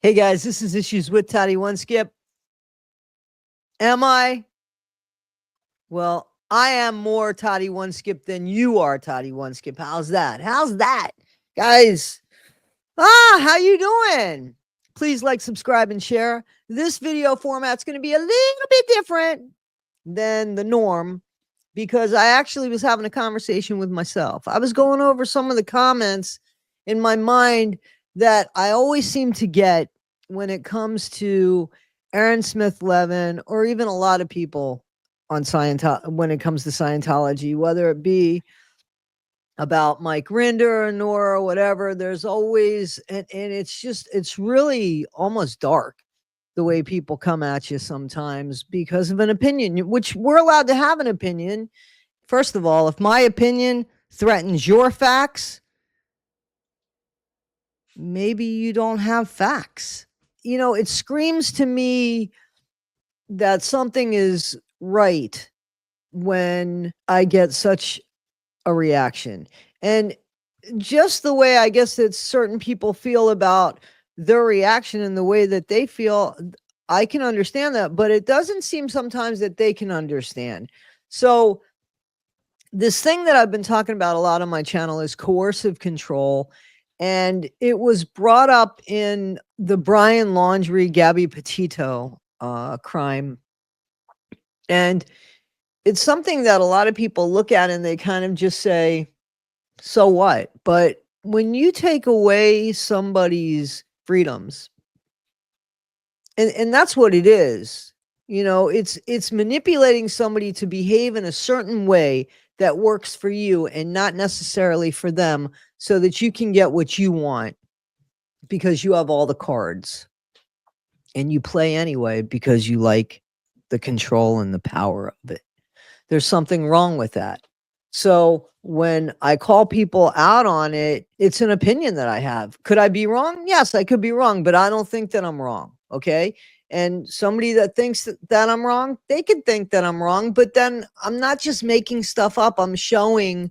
Hey guys, this is Issues with Toddy One Skip. Am I? Well, I am more Toddy One Skip than you are Toddy One Skip. How's that? How's that? Guys, how you doing? Please like, subscribe, and share. This video format's going to be a little bit different than the norm because I actually was having a conversation with myself. I was going over some of the comments in my mind that I always seem to get when it comes to Aaron Smith Levin, or even a lot of people on Scientology, when it comes to Scientology, whether it be about Mike Rinder or Nora or whatever, there's always, and it's really almost dark the way people come at you sometimes because of an opinion, which we're allowed to have an opinion. First of all, if my opinion threatens your facts, maybe you don't have facts. You know, it screams to me that something is right when I get such a reaction. And just the way I guess that certain people feel about their reaction and the way that they feel, I can understand that, but it doesn't seem sometimes that they can understand. So this thing that I've been talking about a lot on my channel is coercive control. And it was brought up in the Brian Laundrie, Gabby Petito crime. And it's something that a lot of people look at and they kind of just say, so what? But when you take away somebody's freedoms, and that's what it is, you know, it's manipulating somebody to behave in a certain way that works for you and not necessarily for them, so that you can get what you want because you have all the cards and you play anyway because you like the control and the power of it. There's something wrong with that. So when I call people out on it, it's an opinion that I have. Could I be wrong? Yes, I could be wrong, but I don't think that I'm wrong. Okay. And somebody that thinks that I'm wrong, they could think that I'm wrong, but then I'm not just making stuff up. I'm showing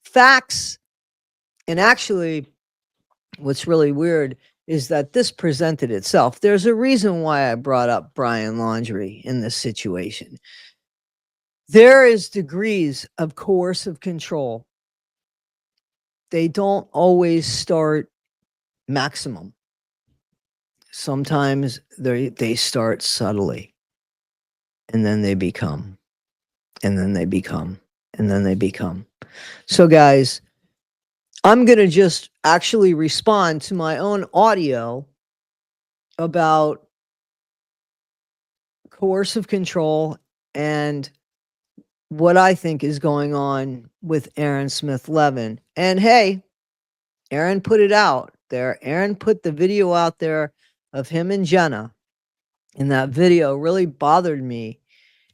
facts. And actually, what's really weird is that this presented itself. There's a reason why I brought up Brian Laundrie in this situation. There is degrees of coercive control. They don't always start maximum. Sometimes they start subtly, and then they become, and then they become, and then they become. So guys, I'm going to just actually respond to my own audio about coercive control and what I think is going on with Aaron Smith Levin. And hey, Aaron put it out there. Aaron put the video out there of him and Jenna. And that video really bothered me.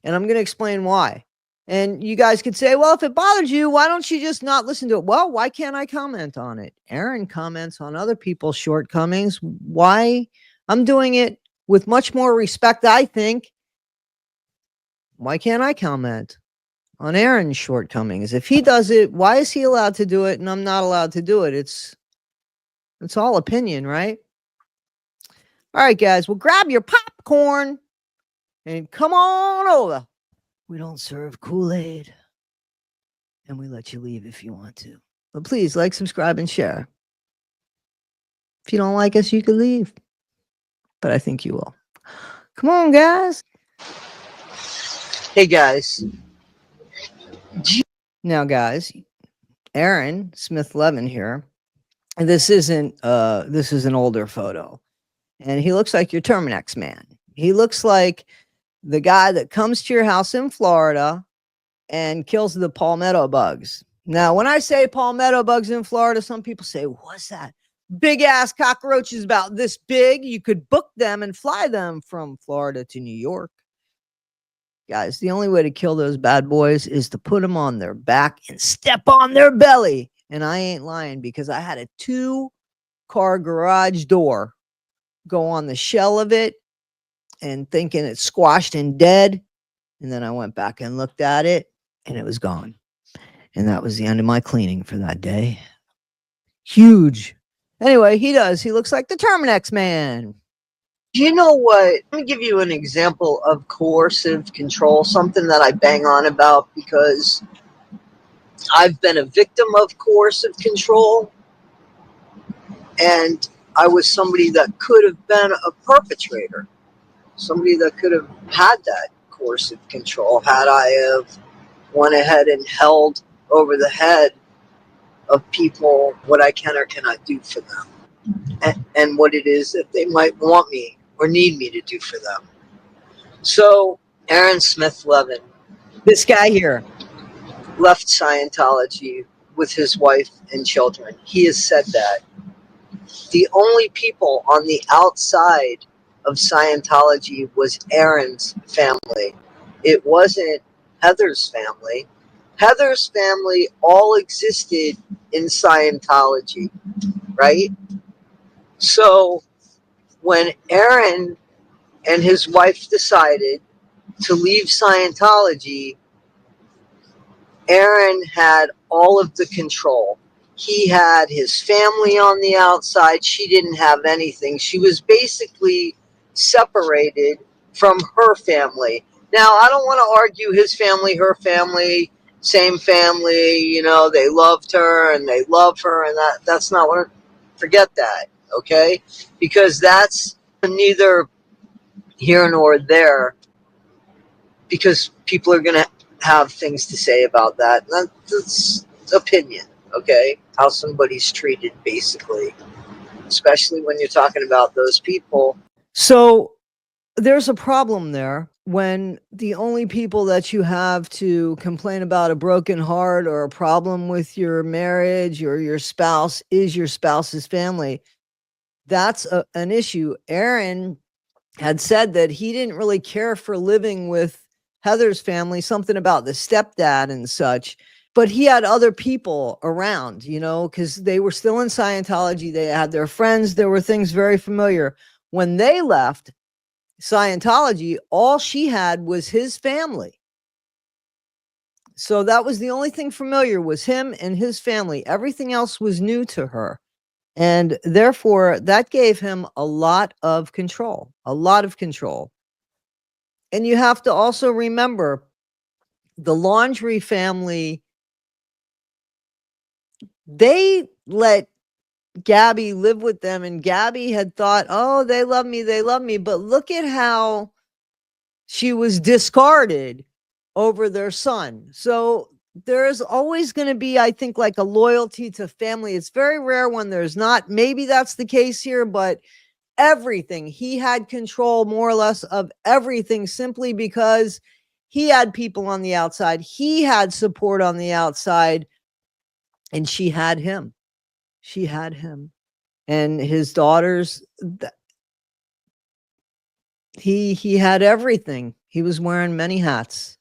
And I'm going to explain why. And you guys could say, well, if it bothers you, why don't you just not listen to it? Well, why can't I comment on it? Aaron comments on other people's shortcomings. Why? I'm doing it with much more respect, I think. Why can't I comment on Aaron's shortcomings? If he does it, why is he allowed to do it and I'm not allowed to do it? It's all opinion, right? All right, guys, well, grab your popcorn and come on over. We don't serve Kool-Aid, and we let you leave if you want to. But please like, subscribe, and share. If you don't like us, you can leave. But I think you will. Come on, guys. Hey, guys. Now, guys, Aaron Smith Levin here. And this is an older photo. And he looks like your Terminex man. He looks like the guy that comes to your house in Florida and kills the palmetto bugs. Now, when I say palmetto bugs in Florida, some people say, what's that? Big ass cockroaches about this big. You could book them and fly them from Florida to New York. Guys, the only way to kill those bad boys is to put them on their back and step on their belly. And I ain't lying, because I had a 2-car garage door go on the shell of it and thinking it's squashed and dead. And then I went back and looked at it and it was gone. And that was the end of my cleaning for that day. Huge. Anyway, he looks like the Terminex man. You know what? Let me give you an example of coercive control, something that I bang on about because I've been a victim of coercive control, and I was somebody that could have been a perpetrator, somebody that could have had that coercive control had I have went ahead and held over the head of people what I can or cannot do for them, and what it is that they might want me or need me to do for them. So, Aaron Smith Levin, this guy here, left Scientology with his wife and children. He has said that the only people on the outside of Scientology was Aaron's family. It wasn't Heather's family. Heather's family all existed in Scientology, right? So when Aaron and his wife decided to leave Scientology, Aaron had all of the control. He had his family on the outside. She didn't have anything. She was basically separated from her family. Now, I don't want to argue his family, her family, same family, they loved her and they love her, and that's not what, forget that, okay? Because that's neither here nor there, because people are going to have things to say about that. That's opinion, okay? How somebody's treated, basically, especially when you're talking about those people. So there's a problem there when the only people that you have to complain about a broken heart or a problem with your marriage or your spouse is your spouse's family. That's an issue. Aaron had said that he didn't really care for living with Heather's family, something about the stepdad and such, but he had other people around, because they were still in Scientology. They had their friends. There were things very familiar. When they left Scientology, all she had was his family. So that was the only thing familiar, was him and his family. Everything else was new to her. And therefore, that gave him a lot of control, a lot of control. And you have to also remember the Laundrie family, they let Gabby live with them, and Gabby had thought, oh, they love me, they love me. But look at how she was discarded over their son. So there's always going to be, I think, like a loyalty to family. It's very rare when there's not. Maybe that's the case here, but everything. He had control more or less of everything simply because he had people on the outside. He had support on the outside, and she had him. She had him. And his daughters, he had everything. He was wearing many hats.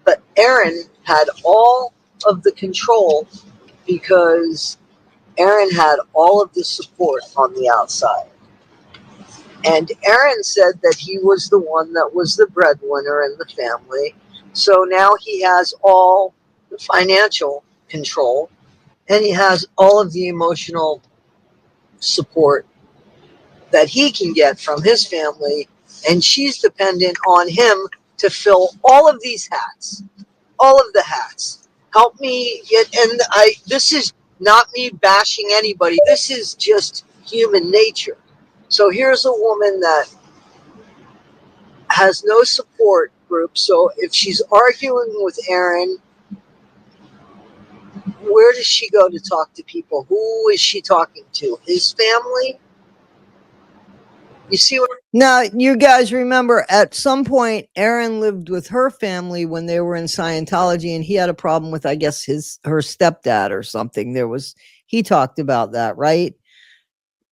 But Aaron had all of the control because Aaron had all of the support on the outside. And Aaron said that he was the one that was the breadwinner in the family. So now he has all the financial control, and he has all of the emotional support that he can get from his family. And she's dependent on him to fill all of these hats, all of the hats. Help me get, and this is not me bashing anybody. This is just human nature. So here's a woman that has no support group. So if she's arguing with Aaron, where does she go to talk to people? Who is she talking to? His family? You see what? Now, you guys remember at some point, Aaron lived with her family when they were in Scientology, and he had a problem with, I guess, her stepdad or something. He talked about that, right?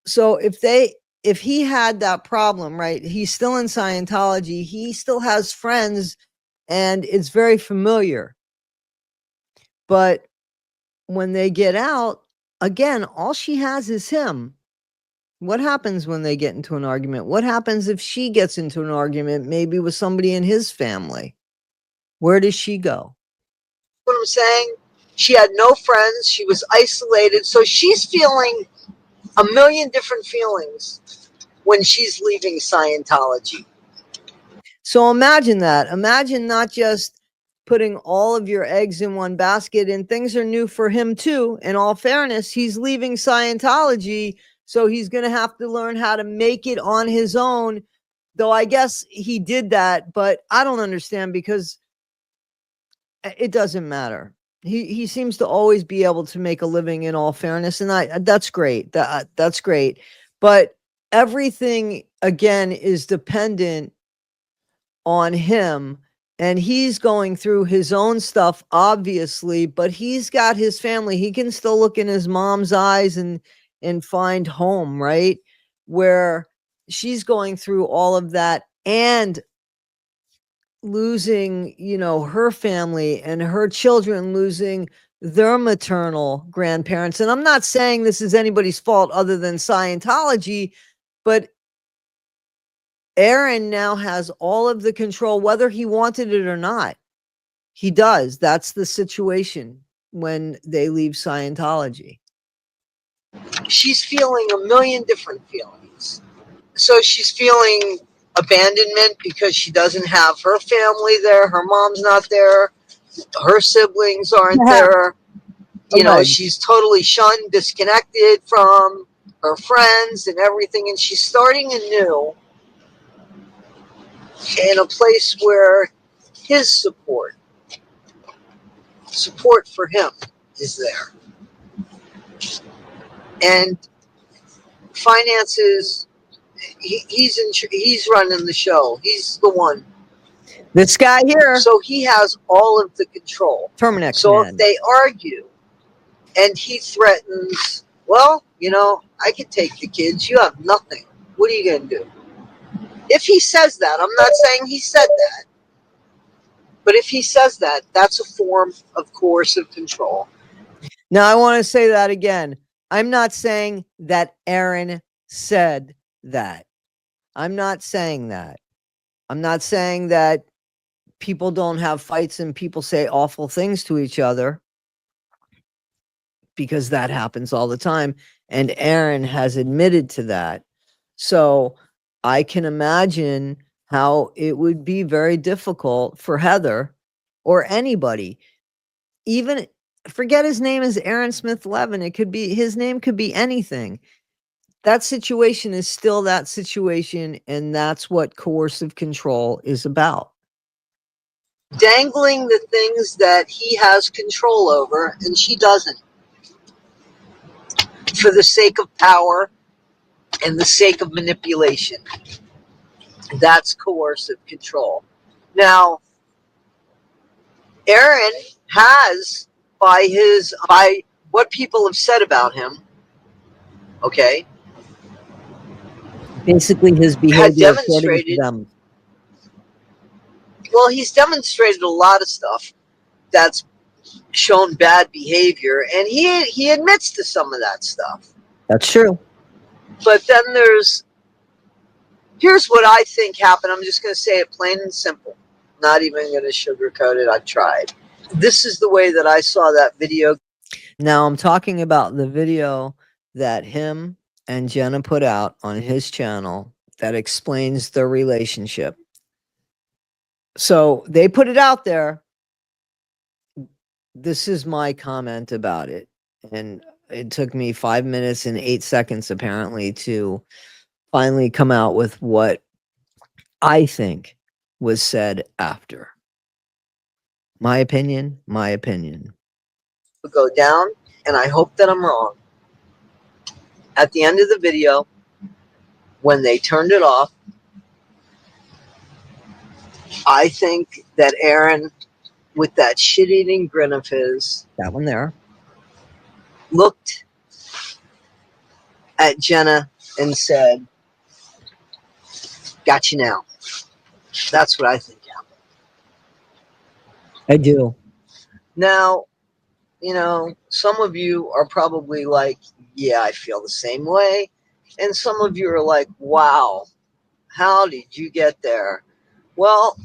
So if he had that problem, right, he's still in Scientology, he still has friends, and it's very familiar. But when they get out, again, all she has is him. What happens when they get into an argument? What happens if she gets into an argument, maybe with somebody in his family? Where does she go? What I'm saying? She had no friends. She was isolated. So she's feeling a million different feelings. when she's leaving Scientology. So imagine that. Imagine not just putting all of your eggs in one basket, and things are new for him too. In all fairness, he's leaving Scientology, so he's going to have to learn how to make it on his own. Though I guess he did that, but I don't understand because it doesn't matter. He seems to always be able to make a living, in all fairness, and that's great. That's great. But everything again is dependent on him, and he's going through his own stuff obviously, but he's got his family. He can still look in his mom's eyes and find home, right? Where she's going through all of that and losing, her family and her children losing their maternal grandparents. And I'm not saying this is anybody's fault other than Scientology, but Aaron now has all of the control, whether he wanted it or not. He does. That's the situation when they leave Scientology. She's feeling a million different feelings. So she's feeling abandonment because she doesn't have her family there. Her mom's not there. Her siblings aren't there. She's totally shunned, disconnected from her friends and everything. And she's starting anew in a place where his support for him is there. And finances, he's running the show. He's the one. This guy here. So he has all of the control. Terminex so man. If they argue and he threatens, well, I can take the kids. You have nothing. What are you going to do? If he says that, I'm not saying he said that, but if he says that, that's a form of coercive control. Now, I want to say that again. I'm not saying that Aaron said that. I'm not saying that. I'm not saying that people don't have fights and people say awful things to each other, because that happens all the time. And Aaron has admitted to that. So I can imagine how it would be very difficult for Heather or anybody. Even forget his name is Aaron Smith Levin. His name could be anything. That situation is still that situation, and that's what coercive control is about. Dangling the things that he has control over and she doesn't, for the sake of power and the sake of manipulation. That's coercive control. Now, Aaron has, by what people have said about him, okay, Basically, his had behavior according to demonstrated, them. well, he's demonstrated a lot of stuff that's shown bad behavior, and he admits to some of that stuff. That's true. But then here's what I think happened. I'm just going to say it plain and simple. Not even going to sugarcoat it. I've tried. This is the way that I saw that video. Now I'm talking about the video that him and Jenna put out on his channel that explains their relationship. So they put it out there. This is my comment about it. And it took me 5 minutes and 8 seconds apparently to finally come out with what I think was said after. My opinion, my opinion. Go down, and I hope that I'm wrong. At the end of the video, when they turned it off, I think that Aaron, with that shit-eating grin of his, That one there, looked at Jenna and said, "Got you now." That's what I think happened. I do. Now, some of you are probably like, yeah, I feel the same way. And some of you are like, wow, how did you get there? Well,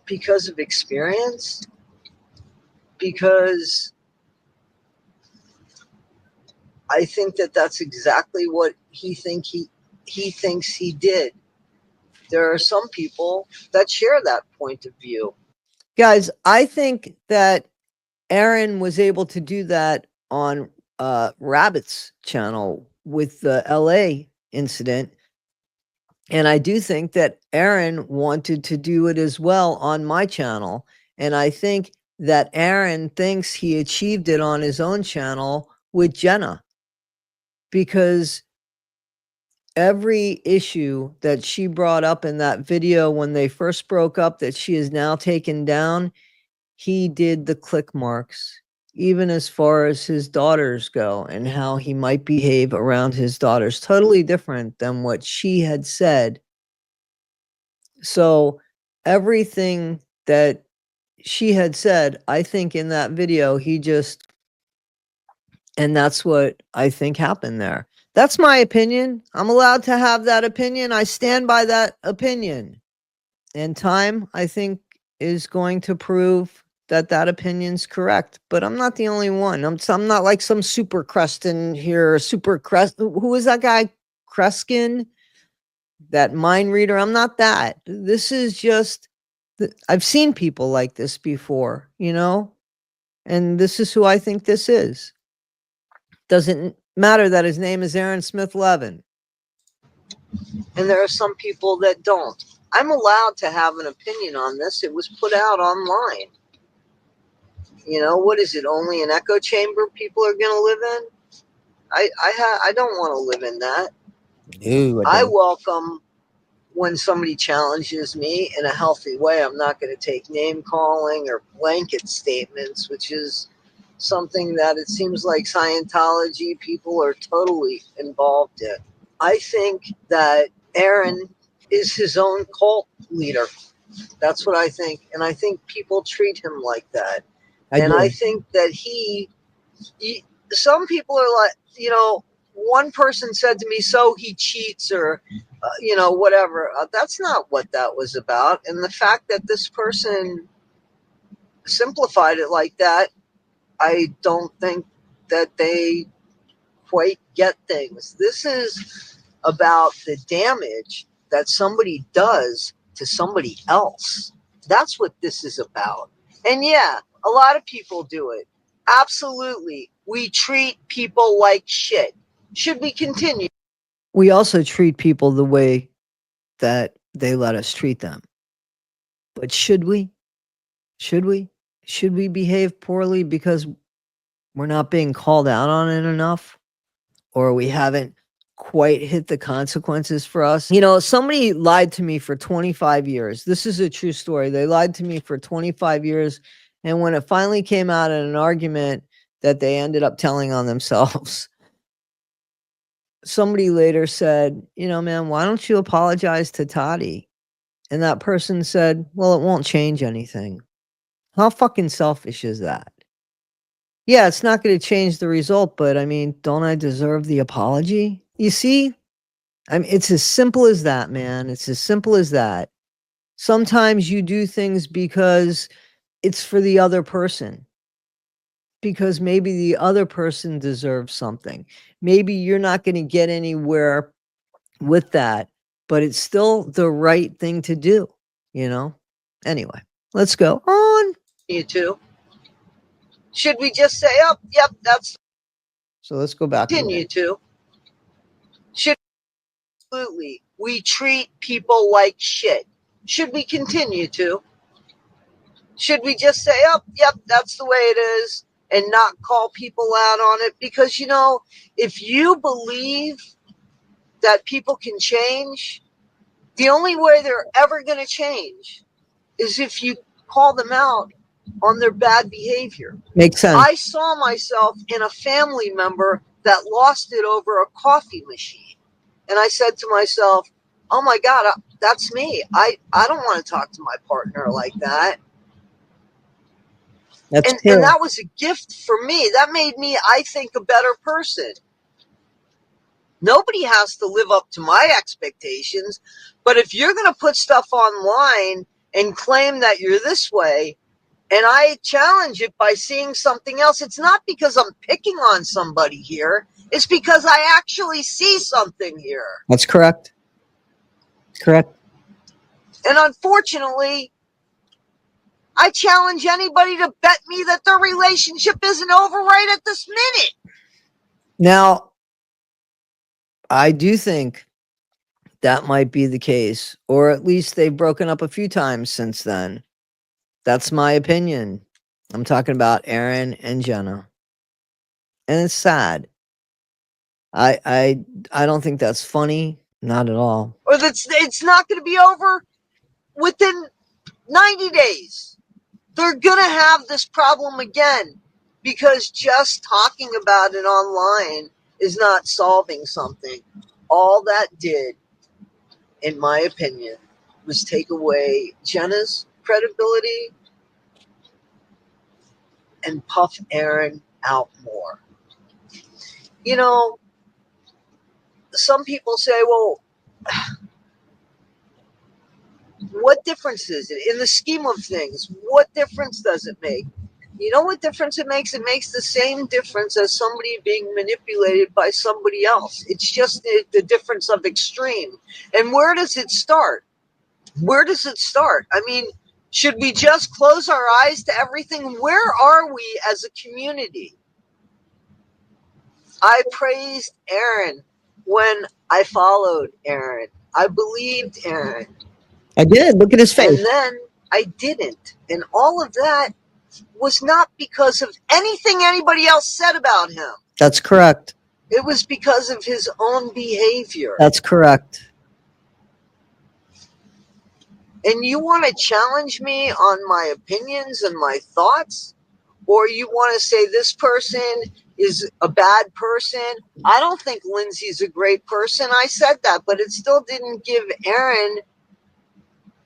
because of experience, because I think that that's exactly what he he thinks he did. There are some people that share that point of view. Guys, I think that Aaron was able to do that on Rabbit's channel with the LA incident. And I do think that Aaron wanted to do it as well on my channel. And I think that Aaron thinks he achieved it on his own channel with Jenna, because every issue that she brought up in that video when they first broke up that she has now taken down, he did the click marks, even as far as his daughters go and how he might behave around his daughters. Totally different than what she had said. So everything that she had said, I think in that video, he just, and that's what I think happened there. That's my opinion. I'm allowed to have that opinion. I stand by that opinion. And time, I think, is going to prove that that opinion's correct. But I'm not the only one. I'm not like some super Creston here, super Crest. Who is that guy? Kreskin? That mind reader? I'm not that. This is just, I've seen people like this before, you know? And this is who I think this is. Doesn't matter that his name is Aaron Smith Levin. And there are some people that don't. I'm allowed to have an opinion on this. It was put out online. You know, what is it? Only an echo chamber people are going to live in? I don't want to live in that. Ew, I welcome when somebody challenges me in a healthy way. I'm not going to take name calling or blanket statements, which is something that it seems like Scientology people are totally involved in. I think that Aaron is his own cult leader. That's what I think. And I think people treat him like that. I think that he, some people are like, you know, one person said to me, so he cheats or, you know, whatever. That's not what that was about. And the fact that this person simplified it like that, I don't think that they quite get things. This is about the damage that somebody does to somebody else. That's what this is about. And yeah, a lot of people do it. Absolutely. We treat people like shit. Should we continue? We also treat people the way that they let us treat them. But should we? Should we? Should we behave poorly because we're not being called out on it enough? Or we haven't quite hit the consequences for us? You know, somebody lied to me for 25 years. This is a true story. They lied to me for 25 years. And when it finally came out in an argument that they ended up telling on themselves, somebody later said, you know, man, why don't you apologize to Toddy? And that person said, well, it won't change anything. How fucking selfish is that? Yeah, it's not going to change the result, but I mean, don't I deserve the apology? You see? I mean, it's as simple as that, man. It's as simple as that. Sometimes you do things because it's for the other person, because maybe the other person deserves something. Maybe you're not going to get anywhere with that, but it's still the right thing to do, you know? Anyway, let's go on. You too. Should we just say, oh, yep, that's So let's go back. continue to? Should absolutely we treat people like shit? Should we continue to? Should we just say, oh, yep, that's the way it is, and not call people out on it? Because, you know, if you believe that people can change, the only way they're ever going to change is if you call them out on their bad behavior. Makes sense. I saw myself in a family member that lost it over a coffee machine. And I said to myself, oh my God, that's me. I don't want to talk to my partner like that. That's And that was a gift for me. That made me, I think, a better person. Nobody has to live up to my expectations. But if you're going to put stuff online and claim that you're this way, and I challenge it by seeing something else, it's not because I'm picking on somebody here. It's because I actually see something here. That's correct. Correct. And unfortunately, I challenge anybody to bet me that their relationship isn't over right at this minute. Now, I do think that might be the case, or at least they've broken up a few times since then. That's my opinion. I'm talking about Aaron and Jenna. And it's sad. I don't think that's funny. Not at all. Or that it's not going to be over within 90 days. They're going to have this problem again because just talking about it online is not solving something. All that did, in my opinion, was take away Jenna's credibility and puff Aaron out more. You know, some people say, well, what difference is it? In the scheme of things, what difference does it make? You know what difference it makes? It makes the same difference as somebody being manipulated by somebody else. It's just the difference of extreme. And where does it start? Where does it start? I mean, should we just close our eyes to everything? Where are we as a community? I praised Aaron when I followed Aaron. I believed Aaron. I did. Look at his face. And then I didn't. And all of that was not because of anything anybody else said about him. That's correct. It was because of his own behavior. That's correct. And you want to challenge me on my opinions and my thoughts? Or you want to say this person is a bad person? I don't think Lindsay's a great person. I said that, but it still didn't give Aaron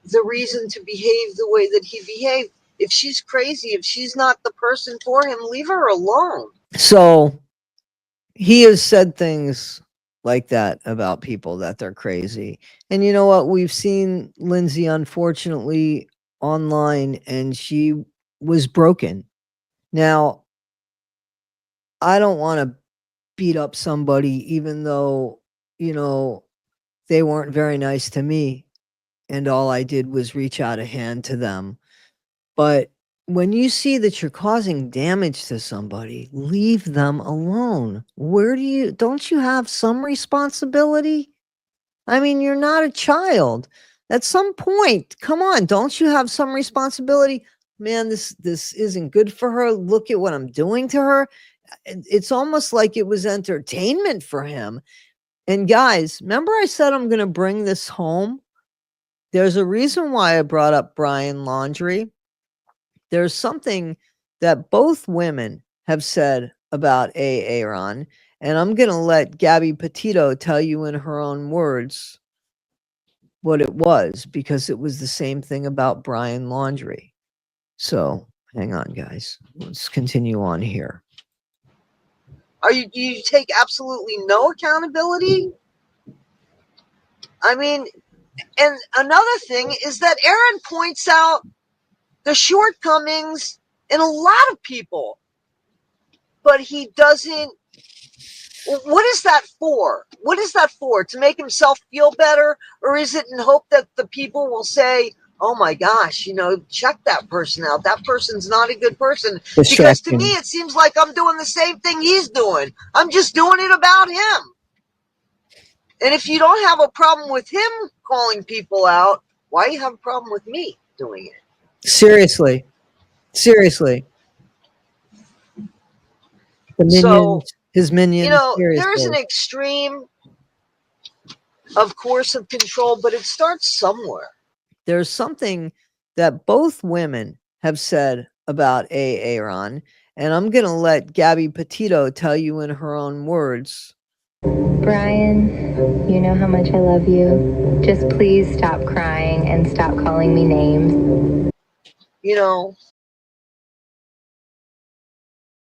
the reason to behave the way that he behaved. If she's crazy, if she's not the person for him, leave her alone. So he has said things like that about people, that they're crazy. And you know what? We've seen Lindsay, unfortunately, online, and she was broken. Now, I don't want to beat up somebody, even though, you know, they weren't very nice to me. And all I did was reach out a hand to them. But when you see that you're causing damage to somebody, leave them alone. Don't you have some responsibility? I mean, you're not a child. At some point, come on, don't you have some responsibility? Man, this isn't good for her. Look at what I'm doing to her. It's almost like it was entertainment for him. And guys, remember I said I'm going to bring this home? There's a reason why I brought up Brian Laundrie. There's something that both women have said about Aaron, and I'm going to let Gabby Petito tell you in her own words what it was, because it was the same thing about Brian Laundrie. So hang on, guys. Let's continue on here. Do you take absolutely no accountability? I mean, and another thing is that Aaron points out the shortcomings in a lot of people, but he doesn't. What is that for? What is that for? To make himself feel better? Or is it in hope that the people will say, oh my gosh, check that person out. That person's not a good person. Because to me, it seems like I'm doing the same thing he's doing. I'm just doing it about him. And if you don't have a problem with him calling people out, why do you have a problem with me doing it? Seriously. The minions, his minions. There's an extreme of coercive control, but it starts somewhere. There's something that both women have said about Aaron, and I'm going to let Gabby Petito tell you in her own words. Brian, you know how much I love you. Just please stop crying and stop calling me names.